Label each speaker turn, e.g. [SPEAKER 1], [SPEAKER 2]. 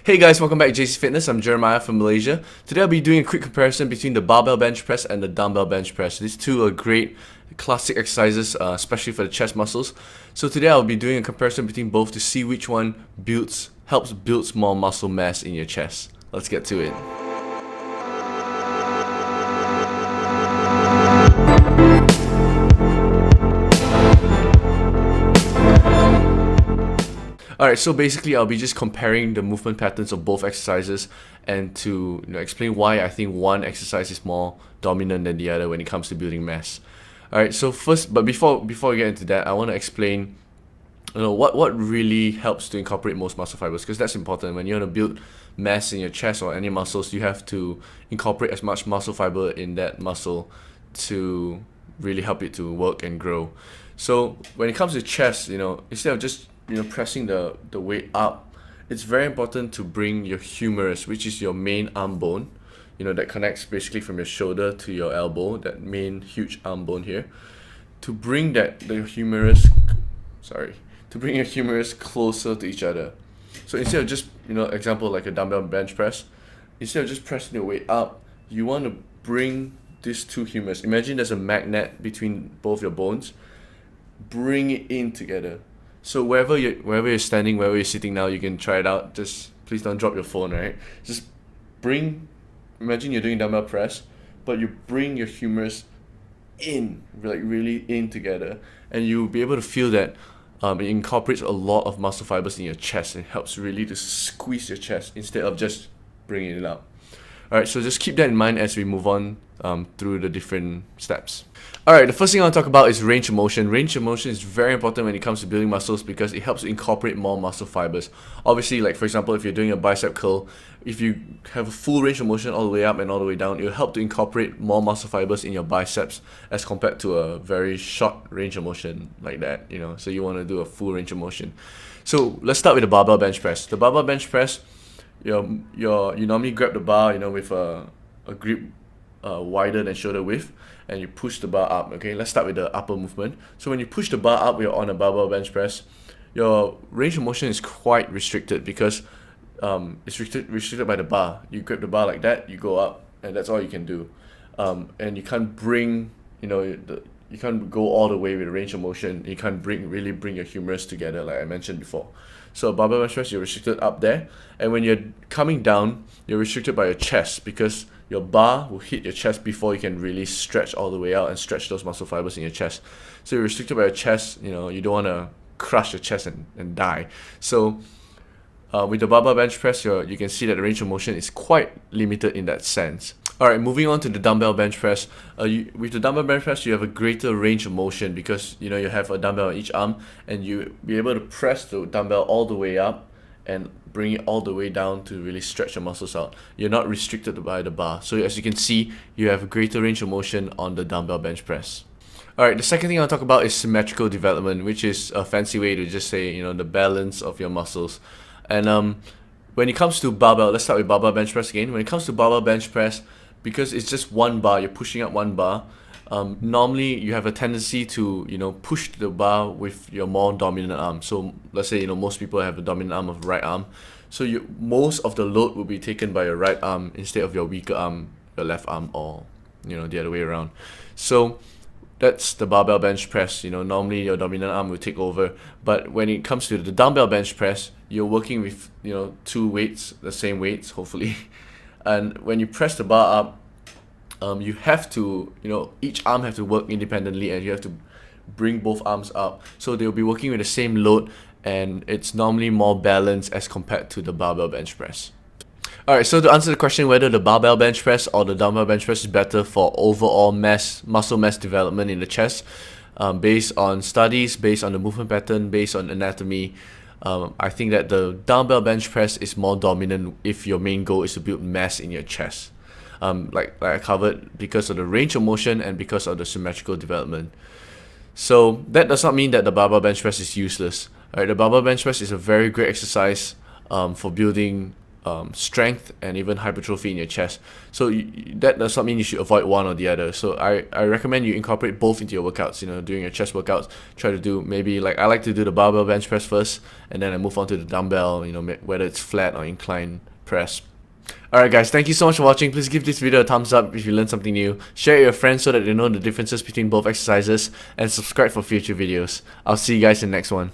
[SPEAKER 1] Hey guys, welcome back to JC Fitness. I'm Jeremiah from Malaysia. Today I'll be doing a quick comparison between the Barbell Bench Press and the Dumbbell Bench Press. These two are great classic exercises, especially for the chest muscles. So today I'll be doing a comparison between both to see which one helps build more muscle mass in your chest. Let's get to it. Alright, so basically I'll be just comparing the movement patterns of both exercises and to explain why I think one exercise is more dominant than the other when it comes to building mass. Alright, so before we get into that, I want to explain what really helps to incorporate most muscle fibers, because that's important. When you want to build mass in your chest or any muscles, you have to incorporate as much muscle fiber in that muscle to really help it to work and grow. So when it comes to chest, instead of just pressing the weight up, it's very important to bring your humerus, which is your main arm bone, that connects basically from your shoulder to your elbow, that main huge arm bone here, to bring your humerus closer to each other. So instead of just, example like a dumbbell bench press, instead of just pressing your weight up, you want to bring these two humerus. Imagine there's a magnet between both your bones. Bring it in together. So wherever you're standing, wherever you're sitting now, you can try it out. Just please don't drop your phone, right? Just imagine you're doing dumbbell press, but you bring your humerus in, like really in together, and you'll be able to feel that it incorporates a lot of muscle fibers in your chest. It helps really to squeeze your chest instead of just bringing it up. Alright, so just keep that in mind as we move on through the different steps. Alright, the first thing I want to talk about is range of motion. Range of motion is very important when it comes to building muscles because it helps to incorporate more muscle fibers. Obviously, like for example, if you're doing a bicep curl, if you have a full range of motion all the way up and all the way down, it will help to incorporate more muscle fibers in your biceps as compared to a very short range of motion like that, So you want to do a full range of motion. So let's start with the barbell bench press. The barbell bench press, you normally grab the bar, with a grip wider than shoulder width, and you push the bar up. Okay, let's start with the upper movement. So when you push the bar up, you're on a barbell bench press, your range of motion is quite restricted because it's restricted by the bar. You grab the bar like that, you go up, and that's all you can do. And you can't bring, you can't go all the way with the range of motion. You can't really bring your humerus together, like I mentioned before. So barbell bench press, you're restricted up there, and when you're coming down, you're restricted by your chest because your bar will hit your chest before you can really stretch all the way out and stretch those muscle fibers in your chest. So you're restricted by your chest. You don't want to crush your chest and die. So with the barbell bench press, you can see that the range of motion is quite limited in that sense. Alright, moving on to the dumbbell bench press. With the dumbbell bench press, you have a greater range of motion because you have a dumbbell on each arm, and you be able to press the dumbbell all the way up and bring it all the way down to really stretch your muscles out. You're not restricted by the bar. So as you can see, you have a greater range of motion on the dumbbell bench press. Alright, the second thing I'll talk about is symmetrical development, which is a fancy way to just say, the balance of your muscles. And when it comes to barbell, let's start with barbell bench press again. When it comes to barbell bench press, because it's just one bar, you're pushing up one bar, normally you have a tendency to push the bar with your more dominant arm. So let's say most people have a dominant arm of the right arm, so most of the load will be taken by your right arm instead of your weaker arm, your left arm, or the other way around. So that's the barbell bench press. Normally your dominant arm will take over, but when it comes to the dumbbell bench press, you're working with two weights, the same weights hopefully. And when you press the bar up, you have to, each arm have to work independently, and you have to bring both arms up. So they'll be working with the same load, and it's normally more balanced as compared to the barbell bench press. Alright, so to answer the question whether the barbell bench press or the dumbbell bench press is better for overall muscle mass development in the chest, based on studies, based on the movement pattern, based on anatomy, I think that the dumbbell bench press is more dominant if your main goal is to build mass in your chest. Like I covered, because of the range of motion and because of the symmetrical development. So that does not mean that the barbell bench press is useless. Alright, the barbell bench press is a very great exercise for building strength and even hypertrophy in your chest. So that does not mean you should avoid one or the other. So I recommend you incorporate both into your workouts. During your chest workouts, try to do maybe, like, I like to do the barbell bench press first, and then I move on to the dumbbell, whether it's flat or incline press. Alright guys, thank you so much for watching. Please give this video a thumbs up if you learned something new. Share it with your friends so that they know the differences between both exercises, and subscribe for future videos. I'll see you guys in the next one.